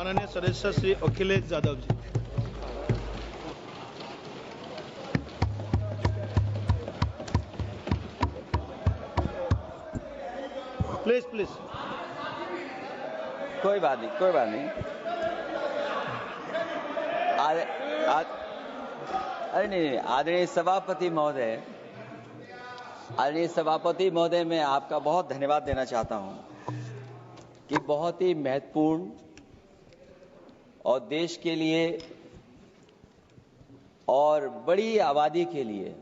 माननीय सदस्य Shri Akhilesh Yadav ji. Please please. कोई बात नहीं, कोई बात नहीं। अरे नहीं, आदरणीय सभापति महोदय, मैं आपका बहुत धन्यवाद देना चाहता हूं कि बहुत ही महत्वपूर्ण और देश के लिए और बड़ी आबादी के लिए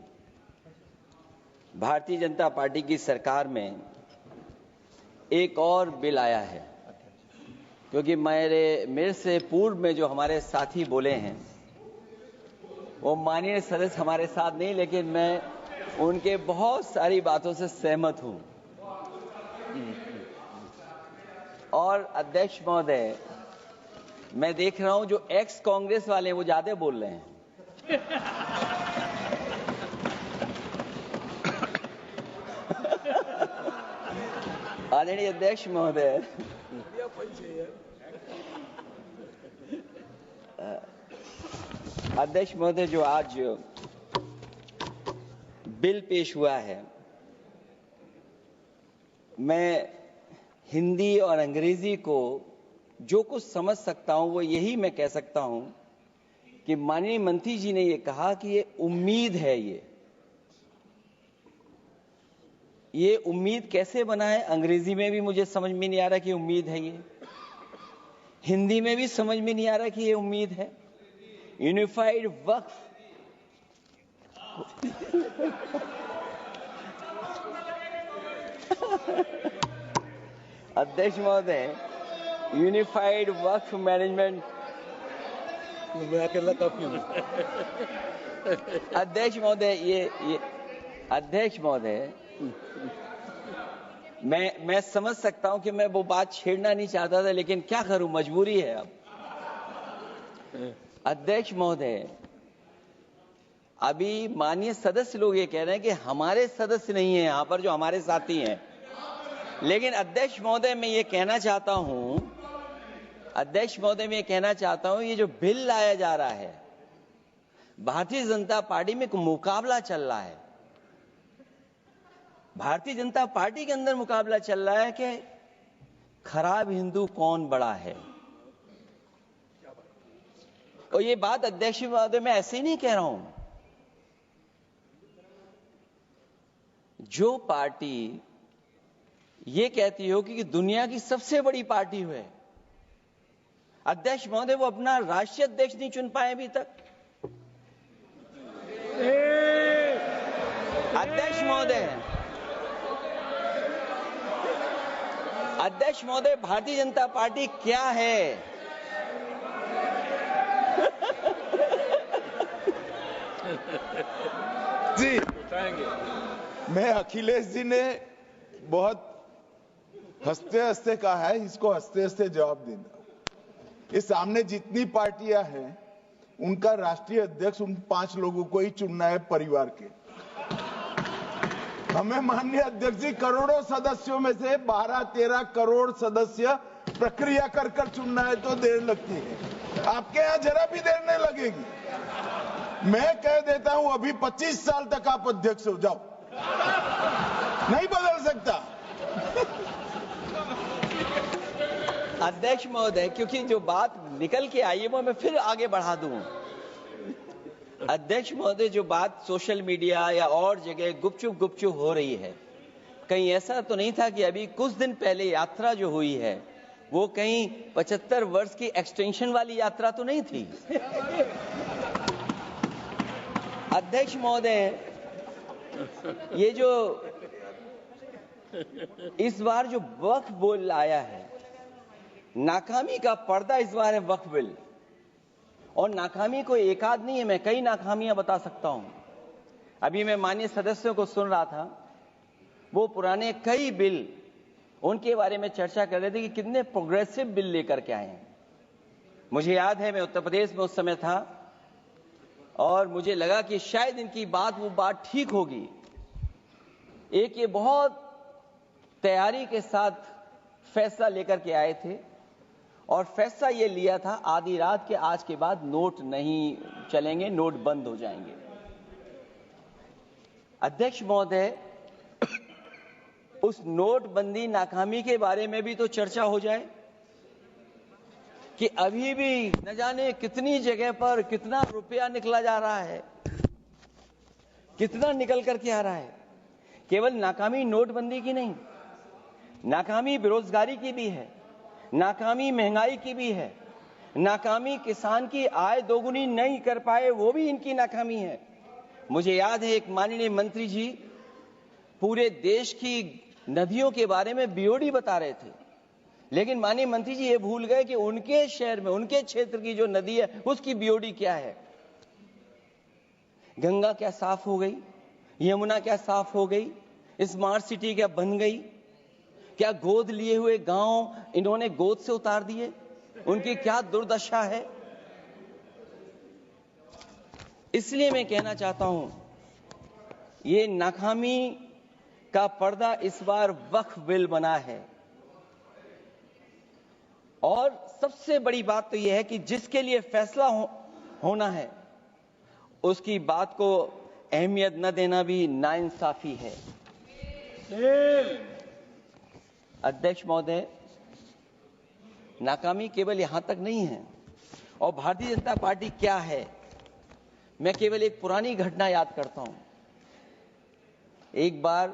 भारतीय जनता पार्टी की सरकार में एक और बिल आया है, क्योंकि मेरे से पूर्व में जो हमारे साथी बोले हैं वो माननीय सदस्य हमारे साथ नहीं, लेकिन मैं उनके बहुत सारी बातों से सहमत हूं। और अध्यक्ष महोदय, मैं देख रहा हूं जो एक्स कांग्रेस वाले वो ज्यादा बोल रहे हैं। आदरणीय अध्यक्ष महोदय, जो आज बिल पेश हुआ है, मैं हिंदी और अंग्रेजी को जो कुछ समझ सकता हूं वो यही मैं कह सकता हूं कि माननीय मंत्री जी ने ये कहा कि ये उम्मीद है। ये उम्मीद कैसे बना है, अंग्रेजी में भी मुझे समझ में नहीं आ रहा कि उम्मीद है ये, हिंदी में भी समझ में नहीं आ रहा कि ये उम्मीद है। यूनिफाइड वक्फ अध्यक्ष महोदय, यूनिफाइड वक्फ मैनेजमेंट, अध्यक्ष महोदय, मैं समझ सकता हूं कि मैं वो बात छेड़ना नहीं चाहता था, लेकिन क्या करूं, मजबूरी है अब। अध्यक्ष महोदय, अभी माननीय सदस्य लोग ये कह रहे हैं कि हमारे सदस्य नहीं है यहां पर जो हमारे साथी हैं, लेकिन अध्यक्ष महोदय मैं ये कहना चाहता हूं, ये जो बिल लाया जा रहा है, भारतीय जनता पार्टी में एक मुकाबला चल रहा है। भारतीय जनता पार्टी के अंदर मुकाबला चल रहा है कि खराब हिंदू कौन बड़ा है। और ये बात अध्यक्ष महोदय मैं ऐसे ही नहीं कह रहा हूं। जो पार्टी ये कहती हो कि दुनिया की सबसे बड़ी पार्टी है, अध्यक्ष महोदय वो अपना राष्ट्रीय अध्यक्ष नहीं चुन पाए अभी तक। अध्यक्ष महोदय, भारतीय जनता पार्टी क्या है? जी, मैं अखिलेश जी ने बहुत हंसते हंसते कहा है, इसको हंसते हंसते जवाब देना। इस सामने जितनी पार्टियां हैं उनका राष्ट्रीय अध्यक्ष उन 5 लोगों को ही चुनना है परिवार के। हमें माननीय अध्यक्ष जी करोड़ों सदस्यों में से 12-13 करोड़ सदस्य प्रक्रिया कर चुनना है तो देर लगती है, आपके यहां जरा भी देर नहीं लगेगी। मैं कह देता हूं अभी 25 साल तक आप अध्यक्ष हो जाओ, नहीं बदल सकता। अध्यक्ष महोदय, क्योंकि जो बात निकल के आई है वो मैं फिर आगे बढ़ा दूं। अध्यक्ष महोदय, जो बात सोशल मीडिया या और जगह गुपचुप हो रही है, कहीं ऐसा तो नहीं था कि अभी कुछ दिन पहले यात्रा जो हुई है वो कहीं 75 वर्ष की एक्सटेंशन वाली यात्रा तो नहीं थी। अध्यक्ष महोदय, ये जो इस बार जो वक्फ बिल आया है, नाकामी का पर्दा इस बार है वक्फ बिल। और नाकामी कोई एक आध नहीं है, मैं कई नाकामियां बता सकता हूं। अभी मैं माननीय सदस्यों को सुन रहा था, वो पुराने कई बिल उनके बारे में चर्चा कर रहे थे कि कितने प्रोग्रेसिव बिल लेकर के आए हैं। मुझे याद है मैं उत्तर प्रदेश में उस समय था और मुझे लगा कि शायद इनकी वो बात ठीक होगी। एक ये बहुत तैयारी के साथ फैसला लेकर के आए थे और फैसला ये लिया था आधी रात के आज के बाद नोट नहीं चलेंगे, नोट बंद हो जाएंगे। अध्यक्ष महोदय, उस नोटबंदी नाकामी के बारे में भी तो चर्चा हो जाए कि अभी भी न जाने कितनी जगह पर कितना रुपया निकला जा रहा है, कितना निकल करके आ रहा है। केवल नाकामी नोटबंदी की नहीं, नाकामी बेरोजगारी की भी है, नाकामी महंगाई की भी है, नाकामी किसान की आय दोगुनी नहीं कर पाए वो भी इनकी नाकामी है। मुझे याद है एक माननीय मंत्री जी पूरे देश की नदियों के बारे में बीओडी बता रहे थे, लेकिन माननीय मंत्री जी ये भूल गए कि उनके शहर में, उनके क्षेत्र की जो नदी है उसकी बीओडी क्या है। गंगा क्या साफ हो गई, यमुना क्या साफ हो गई, स्मार्ट सिटी क्या बन गई, क्या गोद लिए हुए गांव इन्होंने गोद से उतार दिए, उनकी क्या दुर्दशा है। इसलिए मैं कहना चाहता हूं, ये नाकामी का पर्दा इस बार वक्फ बिल बना है। और सबसे बड़ी बात तो यह है कि जिसके लिए फैसला होना है उसकी बात को अहमियत न देना भी नाइंसाफी है। अध्यक्ष महोदय, नाकामी केवल यहां तक नहीं है। और भारतीय जनता पार्टी क्या है, मैं केवल एक पुरानी घटना याद करता हूं। एक बार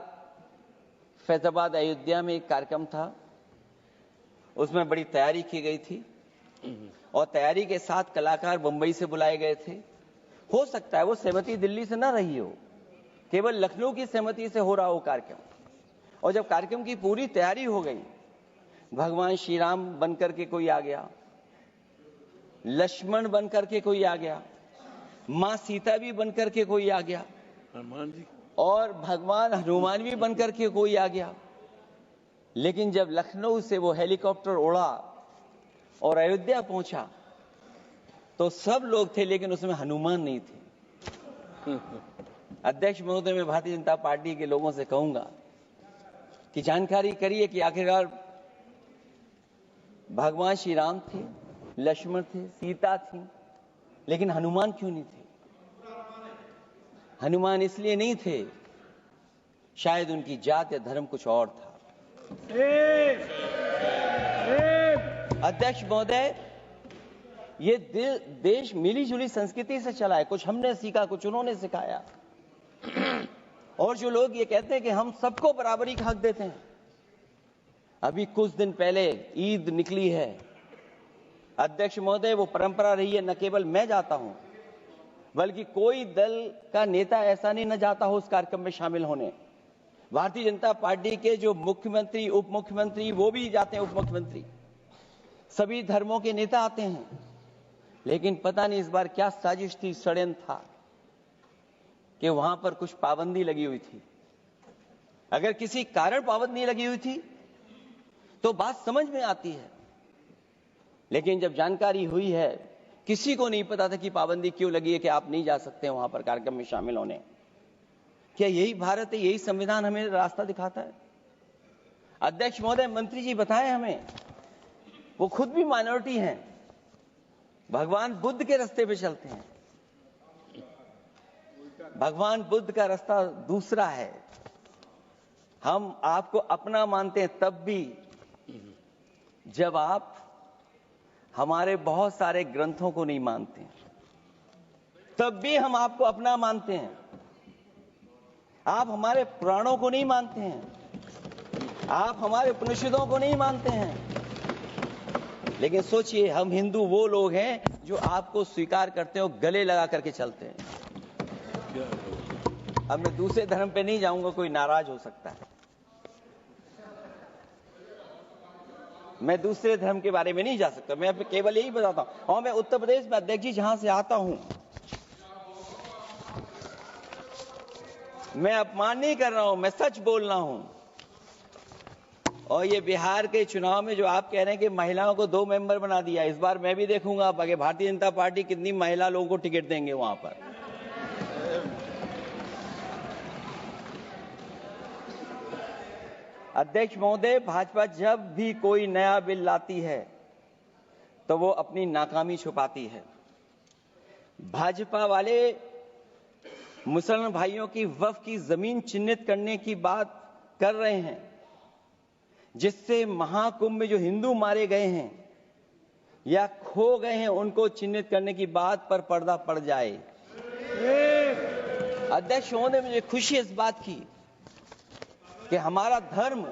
फैजाबाद अयोध्या में एक कार्यक्रम था, उसमें बड़ी तैयारी की गई थी और तैयारी के साथ कलाकार मुंबई से बुलाए गए थे। हो सकता है वो सहमति दिल्ली से ना रही हो, केवल लखनऊ की सहमति से हो रहा हो कार्यक्रम। और जब कार्यक्रम की पूरी तैयारी हो गई, भगवान श्री राम बनकर के कोई आ गया, लक्ष्मण बनकर के कोई आ गया, मां सीता भी बनकर के कोई आ गया, हनुमान जी और भगवान हनुमान भी बनकर के कोई आ गया। लेकिन जब लखनऊ से वो हेलीकॉप्टर उड़ा और अयोध्या पहुंचा तो सब लोग थे, लेकिन उसमें हनुमान नहीं थे। अध्यक्ष महोदय, मैं भारतीय जनता पार्टी के लोगों से कहूंगा कि जानकारी करिए कि आखिरकार भगवान श्री राम थे, लक्ष्मण थे, सीता थी, लेकिन हनुमान क्यों नहीं थे? हनुमान इसलिए नहीं थे, शायद उनकी जात या धर्म कुछ और था। अध्यक्ष महोदय, ये देश मिली जुली संस्कृति से चला है। कुछ हमने सीखा, कुछ उन्होंने सिखाया। और जो लोग ये कहते हैं कि हम सबको बराबरी का हक देते हैं, अभी कुछ दिन पहले ईद निकली है। अध्यक्ष महोदय, वो परंपरा रही है, न केवल मैं जाता हूं बल्कि कोई दल का नेता ऐसा नहीं न जाता हो उस कार्यक्रम में शामिल होने। भारतीय जनता पार्टी के जो मुख्यमंत्री, उप मुख्यमंत्री, वो भी जाते हैं, उप मुख्यमंत्री, सभी धर्मों के नेता आते हैं। लेकिन पता नहीं इस बार क्या साजिश थी, षड्यंत्र था कि वहां पर कुछ पाबंदी लगी हुई थी। अगर किसी कारण पाबंदी लगी हुई थी तो बात समझ में आती है, लेकिन जब जानकारी हुई है, किसी को नहीं पता था कि पाबंदी क्यों लगी है कि आप नहीं जा सकते वहां पर कार्यक्रम में शामिल होने। क्या यही भारत है, यही संविधान हमें रास्ता दिखाता है? अध्यक्ष महोदय, मंत्री जी बताएं हमें, वो खुद भी माइनॉरिटी हैं, भगवान बुद्ध के रास्ते पे चलते हैं। भगवान बुद्ध का रास्ता दूसरा है। हम आपको अपना मानते हैं तब भी जब आप हमारे बहुत सारे ग्रंथों को नहीं मानते, तब भी हम आपको अपना मानते हैं। आप हमारे पुराणों को नहीं मानते हैं, आप हमारे उपनिषदों को नहीं मानते हैं, लेकिन सोचिए, हम हिंदू वो लोग हैं जो आपको स्वीकार करते हैं और गले लगा करके चलते हैं। अब मैं दूसरे धर्म पे नहीं जाऊंगा, कोई नाराज हो सकता है। मैं दूसरे धर्म के बारे में नहीं जा सकता, मैं केवल यही बताता हूं। और मैं उत्तर प्रदेश में, अध्यक्ष जी, जहां से आता हूं, मैं अपमान नहीं कर रहा हूं, मैं सच बोल रहा हूं। और ये बिहार के चुनाव में जो आप कह रहे हैं कि महिलाओं को 2 मेंबर बना दिया, इस बार मैं भी देखूंगा कि भारतीय जनता पार्टी कितनी महिला लोगों को टिकट देंगे वहां पर। अध्यक्ष महोदय, भाजपा जब भी कोई नया बिल लाती है तो वो अपनी नाकामी छुपाती है। भाजपा वाले मुसलमान भाइयों की वक्फ की जमीन चिन्हित करने की बात कर रहे हैं, जिससे महाकुंभ में जो हिंदू मारे गए हैं या खो गए हैं उनको चिन्हित करने की बात पर पर्दा पड़ जाए। अध्यक्ष महोदय, मुझे खुशी इस बात की कि हमारा धर्म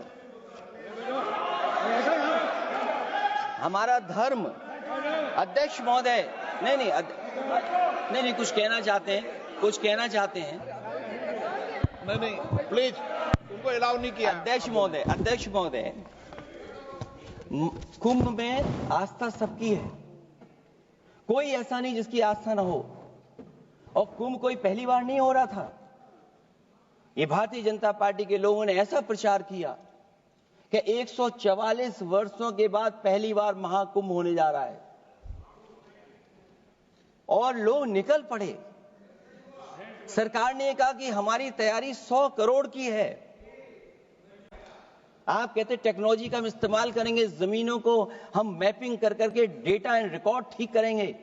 अध्यक्ष महोदय नहीं कुछ कहना चाहते हैं नहीं प्लीज, उनको अलाउ नहीं किया। अध्यक्ष महोदय, कुंभ में आस्था सबकी है, कोई ऐसा नहीं जिसकी आस्था ना हो। और कुंभ कोई पहली बार नहीं हो रहा था। ये भारतीय जनता पार्टी के लोगों ने ऐसा प्रचार किया कि 144 वर्षों के बाद पहली बार महाकुंभ होने जा रहा है और लोग निकल पड़े। सरकार ने कहा कि हमारी तैयारी 100 करोड़ की है। आप कहते टेक्नोलॉजी का हम इस्तेमाल करेंगे, जमीनों को हम मैपिंग कर करके डेटा एंड रिकॉर्ड ठीक करेंगे।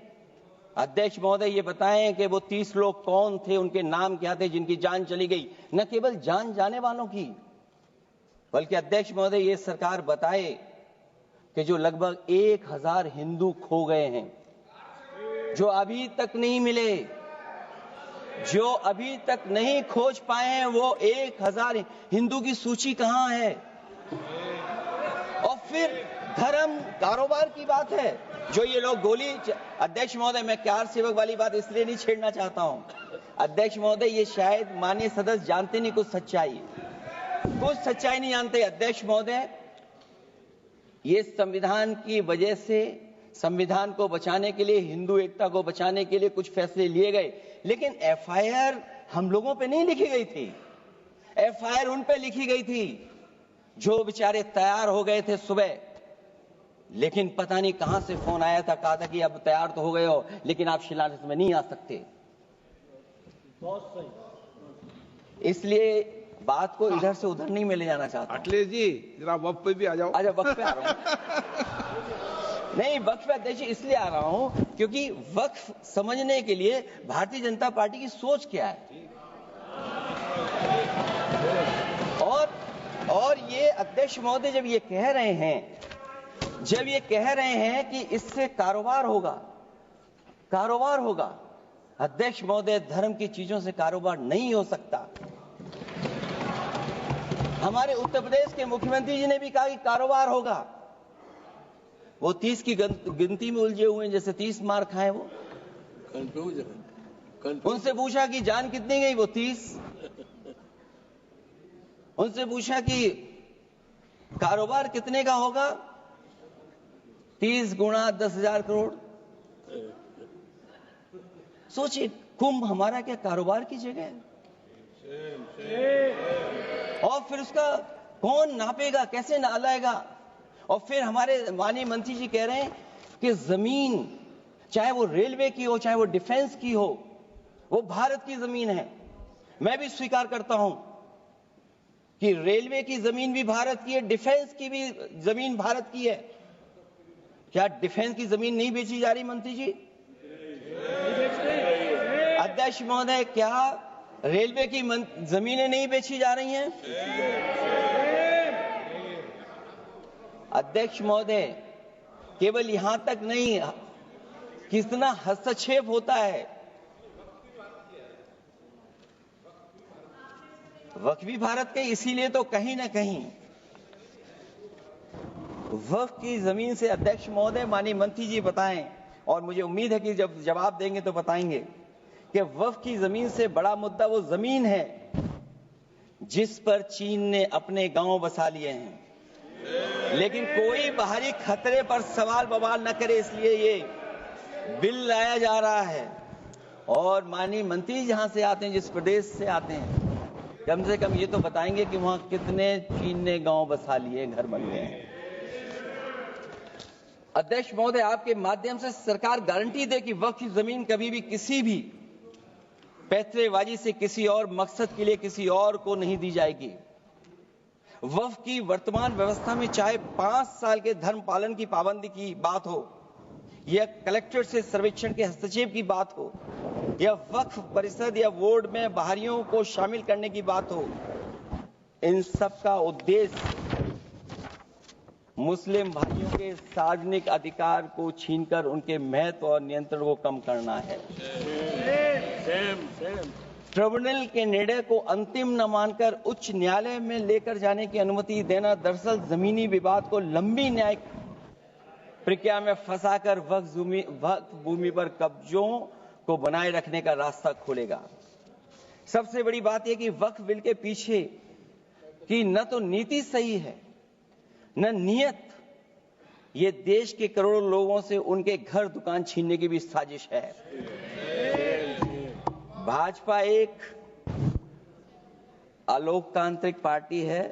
अध्यक्ष महोदय, ये बताएं कि वो 30 लोग कौन थे, उनके नाम क्या थे जिनकी जान चली गई, न केवल जान जाने वालों की, बल्कि अध्यक्ष महोदय ये सरकार बताए कि जो लगभग 1000 हिंदू खो गए हैं, जो अभी तक नहीं मिले, जो अभी तक नहीं खोज पाए हैं, वो 1000 हिंदू की सूची कहां है? और फिर धर्म कारोबार की बात है, जो ये लोग अध्यक्ष महोदय, मैं कार सेवक वाली बात इसलिए नहीं छेड़ना चाहता हूं। अध्यक्ष महोदय, ये शायद माननीय सदस्य जानते नहीं कुछ सच्चाई नहीं जानते। अध्यक्ष महोदय, ये संविधान की वजह से, संविधान को बचाने के लिए, हिंदू एकता को बचाने के लिए कुछ फैसले लिए गए, लेकिन एफआईआर हम लोगों पे नहीं लिखी गई थी। एफआईआर उन पे लिखी गई थी जो बेचारे तैयार हो गए थे सुबह, लेकिन पता नहीं कहां से फोन आया था, कहा था कि अब तैयार तो हो गए हो लेकिन आप शिलान्यास में नहीं आ सकते। बहुत सही। इसलिए बात को इधर से उधर नहीं में ले जाना चाहता। अखिलेश जी, जरा वक्त पे भी आ जाओ। अच्छा, वक्त पे आ रहा हूं। नहीं, वक्त पे अध्यक्ष इसलिए आ रहा हूं क्योंकि वक्त समझने के लिए भारतीय जनता पार्टी की सोच क्या है। और ये अध्यक्ष महोदय जब ये कह रहे हैं कि इससे कारोबार होगा, अध्यक्ष महोदय, धर्म की चीजों से कारोबार नहीं हो सकता। हमारे उत्तर प्रदेश के मुख्यमंत्री जी ने भी कहा कि कारोबार होगा। वो 30 की गिनती में उलझे हुए हैं, जैसे 30 मार खाए वो। उनसे पूछा कि जान कितनी गई, वो 30। उनसे पूछा कि कारोबार कितने का होगा, 30 गुणा 10,000 करोड़। सोचिए, कुंभ हमारा क्या कारोबार की जगह है? और फिर उसका कौन नापेगा, कैसे नालाएगा? और फिर हमारे माननीय मंत्री जी कह रहे हैं कि जमीन, चाहे वो रेलवे की हो, चाहे वो डिफेंस की हो, वो भारत की जमीन है। मैं भी स्वीकार करता हूं कि रेलवे की जमीन भी भारत की है, डिफेंस की भी जमीन भारत की है। क्या डिफेंस की जमीन नहीं बेची जा रही मंत्री जी? अध्यक्ष महोदय, क्या रेलवे की जमीनें नहीं बेची जा रही हैं? अध्यक्ष महोदय, केवल यहां तक नहीं, कितना हस्तक्षेप होता है। वक्फ भी भारत के, इसीलिए तो कहीं ना कहीं वक्फ की जमीन से, अध्यक्ष महोदय, माननीय मंत्री जी बताएं, और मुझे उम्मीद है कि जब जवाब देंगे तो बताएंगे कि वक्फ की जमीन से बड़ा मुद्दा वो जमीन है जिस पर चीन ने अपने गांव बसा लिए हैं, लेकिन कोई बाहरी खतरे पर सवाल बवाल न करे, इसलिए ये बिल लाया जा रहा है। और माननीय मंत्री जहां से आते हैं, जिस प्रदेश से आते हैं, कम से कम ये तो बताएंगे कि वहां कितने चीन ने गांव बसा लिए, घर बन गए हैं। अध्यक्ष महोदय, आपके माध्यम से सरकार गारंटी दे कि वक्फ की जमीन कभी भी किसी भी पैतरेबाजी से किसी और मकसद के लिए किसी और को नहीं दी जाएगी। वक्फ की वर्तमान व्यवस्था में चाहे 5 साल के धर्म पालन की पाबंदी की बात हो, या कलेक्टर से सर्वेक्षण के हस्तक्षेप की बात हो, या वक्फ परिषद या बोर्ड में बाहरियों को शामिल करने की बात हो, इन सब का उद्देश्य मुस्लिम भाइयों के सार्वजनिक अधिकार को छीनकर उनके महत्व और नियंत्रण को कम करना है। ट्रिब्यूनल के निर्णय को अंतिम न मानकर उच्च न्यायालय में लेकर जाने की अनुमति देना दरअसल जमीनी विवाद को लंबी न्यायिक प्रक्रिया में फंसाकर वक्फ भूमि पर कब्जों को बनाए रखने का रास्ता खोलेगा। सबसे बड़ी बात यह कि वक्फ बिल के पीछे की न तो नीति सही है न नियत, ये देश के करोड़ों लोगों से उनके घर दुकान छीनने की भी साजिश है। भाजपा एक अलोकतांत्रिक पार्टी है,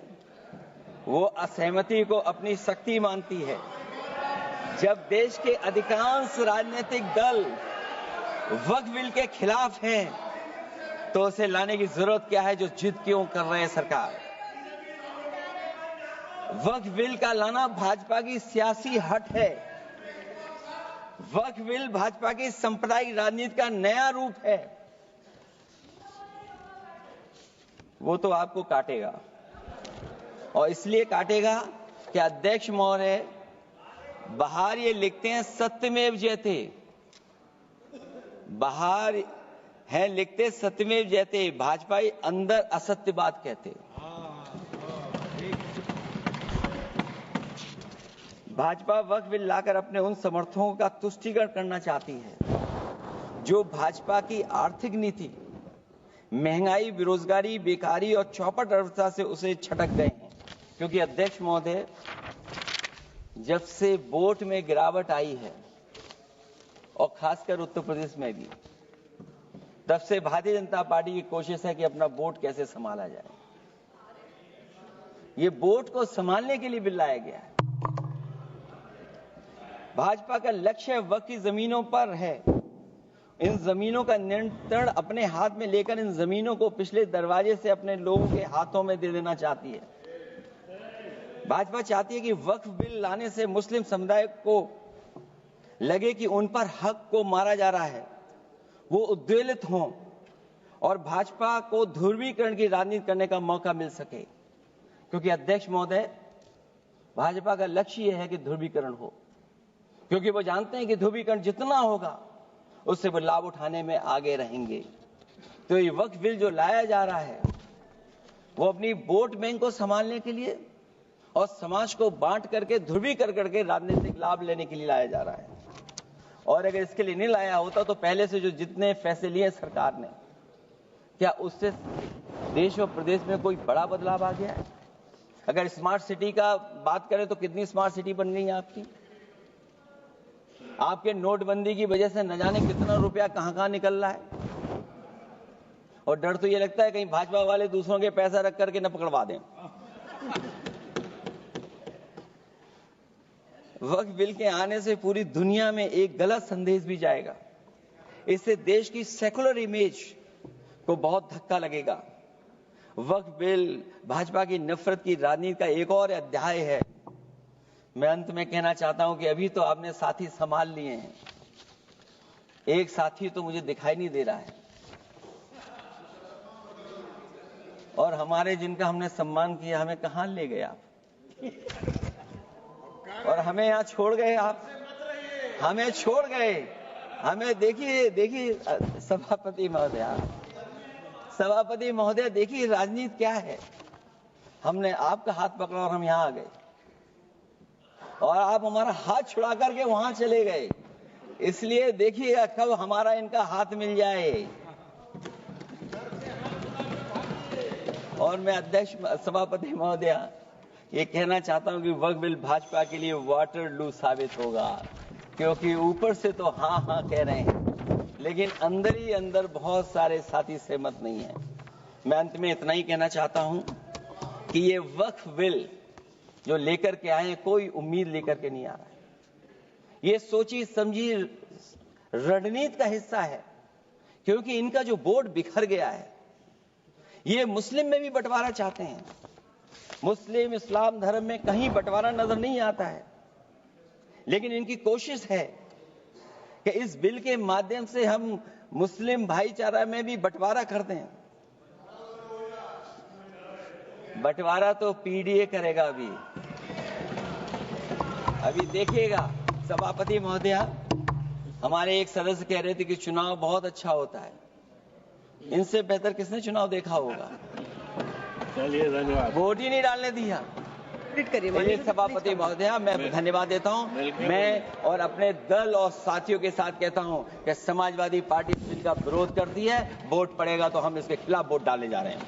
वो असहमति को अपनी शक्ति मानती है। जब देश के अधिकांश राजनीतिक दल वक्फ बिल के खिलाफ हैं, तो उसे लाने की जरूरत क्या है जो जिद क्यों कर रहे हैं सरकार? वक्फ बिल का लाना भाजपा की सियासी हट है। वक्फ बिल भाजपा की सांप्रदायिक राजनीति का नया रूप है। वो तो आपको काटेगा, और इसलिए काटेगा कि अध्यक्ष महोदय बाहर ये लिखते हैं सत्यमेव जयते, बाहर है लिखते सत्यमेव जयते, भाजपाई अंदर असत्य बात कहते। भाजपा वक्फ बिल लाकर अपने उन समर्थकों का तुष्टीकरण करना चाहती है जो भाजपा की आर्थिक नीति, महंगाई, बेरोजगारी, बेकारी और चौपट अर्थव्यवस्था से उसे छटक गए हैं। क्योंकि अध्यक्ष महोदय, जब से वोट में गिरावट आई है और खासकर उत्तर प्रदेश में भी, तब से भारतीय जनता पार्टी की कोशिश है कि अपना वोट कैसे संभाला जाए। ये वोट को संभालने के लिए बिल लाया गया है। भाजपा का लक्ष्य वक्फ की जमीनों पर है। इन जमीनों का नियंत्रण अपने हाथ में लेकर इन जमीनों को पिछले दरवाजे से अपने लोगों के हाथों में दे देना चाहती है। भाजपा चाहती है कि वक्फ बिल लाने से मुस्लिम समुदाय को लगे कि उन पर हक को मारा जा रहा है, वो उद्वेलित हों और भाजपा को ध्रुवीकरण की राजनीति करने का मौका मिल सके। क्योंकि अध्यक्ष महोदय, भाजपा का लक्ष्य यह है कि ध्रुवीकरण हो, क्योंकि वो जानते हैं कि ध्रुवीकरण जितना होगा उससे वो लाभ उठाने में आगे रहेंगे। तो ये वक्फ बिल जो लाया जा रहा है, वो अपनी वोट बैंक को संभालने के लिए और समाज को बांट करके ध्रुवीकरण करके राजनीतिक लाभ लेने के लिए लाया जा रहा है। और अगर इसके लिए नहीं लाया होता तो पहले से जो जितने फैसले लिए सरकार ने, क्या उससे देश और प्रदेश में कोई बड़ा बदलाव आ गया है? अगर स्मार्ट सिटी का बात करें तो कितनी स्मार्ट सिटी बन गई है आपकी? आपके नोटबंदी की वजह से न जाने कितना रुपया कहां निकल रहा है। और डर तो ये लगता है कहीं भाजपा वाले दूसरों के पैसा रख करके न पकड़वा दें। वक्फ बिल के आने से पूरी दुनिया में एक गलत संदेश भी जाएगा। इससे देश की सेकुलर इमेज को बहुत धक्का लगेगा। वक्फ बिल भाजपा की नफरत की राजनीति का एक और अध्याय है। मैं अंत में कहना चाहता हूं कि अभी तो आपने साथी संभाल लिए हैं, एक साथी तो मुझे दिखाई नहीं दे रहा है, और हमारे जिनका हमने सम्मान किया हमें कहां ले गए आप, और हमें यहां छोड़ गए आप, हमें छोड़ गए। हमें देखिए सभापति महोदय देखिए राजनीति क्या है। हमने आपका हाथ पकड़ा और हम यहां आ गए, और आप हमारा हाथ छुड़ा करके वहां चले गए। इसलिए देखिएगा कब हमारा इनका हाथ मिल जाए। और मैं अध्यक्ष सभापति महोदय ये कहना चाहता हूं कि वक्फ बिल भाजपा के लिए वाटरलू साबित होगा, क्योंकि ऊपर से तो हाँ हाँ कह रहे हैं, लेकिन अंदर ही अंदर बहुत सारे साथी सहमत नहीं है। मैं अंत में इतना ही कहना चाहता हूं कि ये वक्फ बिल जो लेकर के आए, कोई उम्मीद लेकर के नहीं आ रहा है। ये सोची समझी रणनीति का हिस्सा है, क्योंकि इनका जो बोर्ड बिखर गया है, ये मुस्लिम में भी बंटवारा चाहते हैं। मुस्लिम इस्लाम धर्म में कहीं बंटवारा नजर नहीं आता है, लेकिन इनकी कोशिश है कि इस बिल के माध्यम से हम मुस्लिम भाईचारा में भी बंटवारा करते हैं। बंटवारा तो पीडीए करेगा। अभी देखिएगा सभापति महोदया, हमारे एक सदस्य कह रहे थे कि चुनाव बहुत अच्छा होता है। इनसे बेहतर किसने चुनाव देखा होगा? चलिए, धन्यवाद। वोट ही नहीं डालने दिया। चलिए सभापति महोदया, मैं धन्यवाद देता हूं। मैं और अपने दल और साथियों के साथ कहता हूं कि समाजवादी पार्टी बिल का विरोध करती है। वोट पड़ेगा तो हम इसके खिलाफ वोट डालने जा रहे हैं।